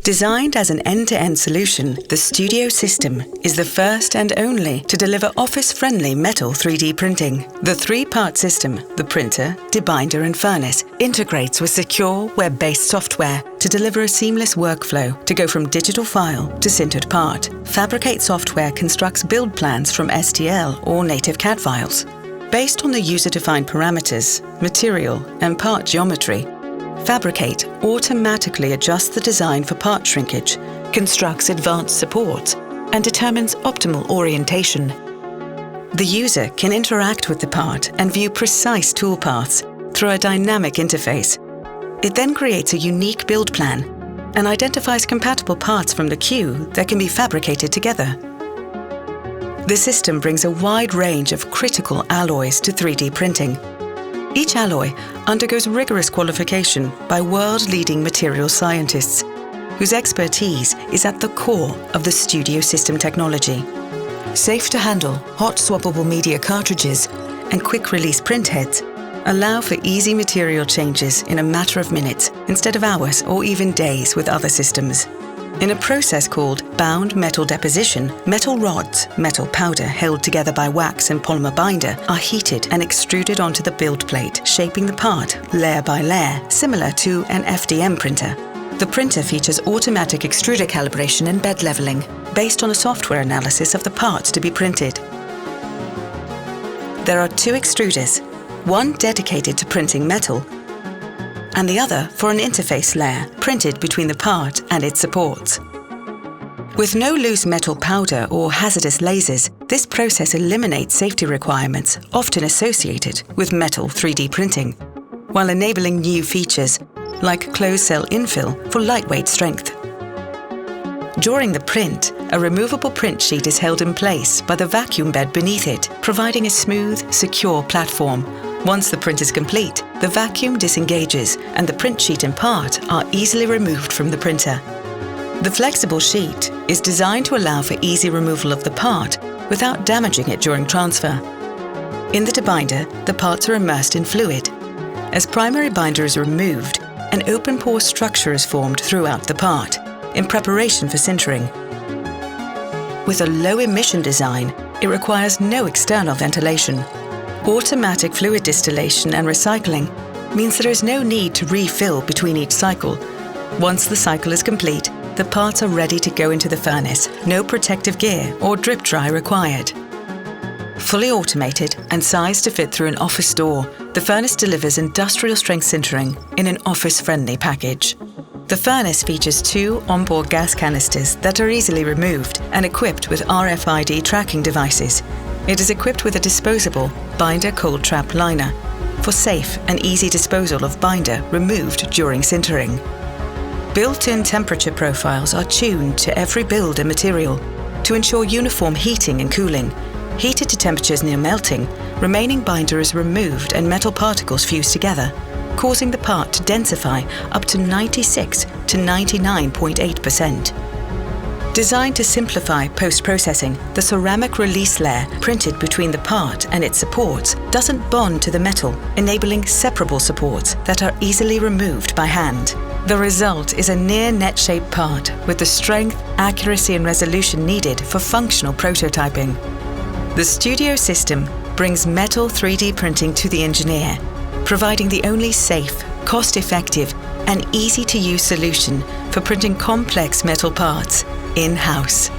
Designed as an end-to-end solution, the Studio system is the first and only to deliver office-friendly metal 3D printing. The three-part system, the printer, debinder and furnace, integrates with secure web-based software to deliver a seamless workflow to go from digital file to sintered part. Fabricate software constructs build plans from STL or native CAD files. Based on the user-defined parameters, material and part geometry, Fabricate automatically adjusts the design for part shrinkage, constructs advanced supports, and determines optimal orientation. The user can interact with the part and view precise toolpaths through a dynamic interface. It then creates a unique build plan and identifies compatible parts from the queue that can be fabricated together. The system brings a wide range of critical alloys to 3D printing. Each alloy undergoes rigorous qualification by world-leading material scientists, whose expertise is at the core of the Studio system technology. Safe to handle, hot swappable media cartridges and quick-release printheads allow for easy material changes in a matter of minutes instead of hours or even days with other systems. In a process called bound metal deposition, metal rods, metal powder held together by wax and polymer binder, are heated and extruded onto the build plate, shaping the part layer by layer, similar to an FDM printer. The printer features automatic extruder calibration and bed leveling, based on a software analysis of the parts to be printed. There are two extruders, one dedicated to printing metal, and the other for an interface layer printed between the part and its supports. With no loose metal powder or hazardous lasers, this process eliminates safety requirements often associated with metal 3D printing, while enabling new features like closed-cell infill for lightweight strength. During the print, a removable print sheet is held in place by the vacuum bed beneath it, providing a smooth, secure platform. Once the print is complete, the vacuum disengages and the print sheet and part are easily removed from the printer. The flexible sheet is designed to allow for easy removal of the part without damaging it during transfer. In the debinder, the parts are immersed in fluid. As primary binder is removed, an open pore structure is formed throughout the part, in preparation for sintering. With a low emission design, it requires no external ventilation. Automatic fluid distillation and recycling means there is no need to refill between each cycle. Once the cycle is complete, the parts are ready to go into the furnace. No protective gear or drip dry required. Fully automated and sized to fit through an office door, the furnace delivers industrial strength sintering in an office-friendly package. The furnace features two onboard gas canisters that are easily removed and equipped with RFID tracking devices. It is equipped with a disposable binder cold trap liner for safe and easy disposal of binder removed during sintering. Built-in temperature profiles are tuned to every build and material to ensure uniform heating and cooling. Heated to temperatures near melting, remaining binder is removed and metal particles fuse together, causing the part to densify up to 96 to 99.8%. Designed to simplify post-processing, the ceramic release layer printed between the part and its supports doesn't bond to the metal, enabling separable supports that are easily removed by hand. The result is a near net-shaped part with the strength, accuracy and resolution needed for functional prototyping. The Studio system brings metal 3D printing to the engineer, providing the only safe, cost-effective and easy-to-use solution for printing complex metal parts in-house.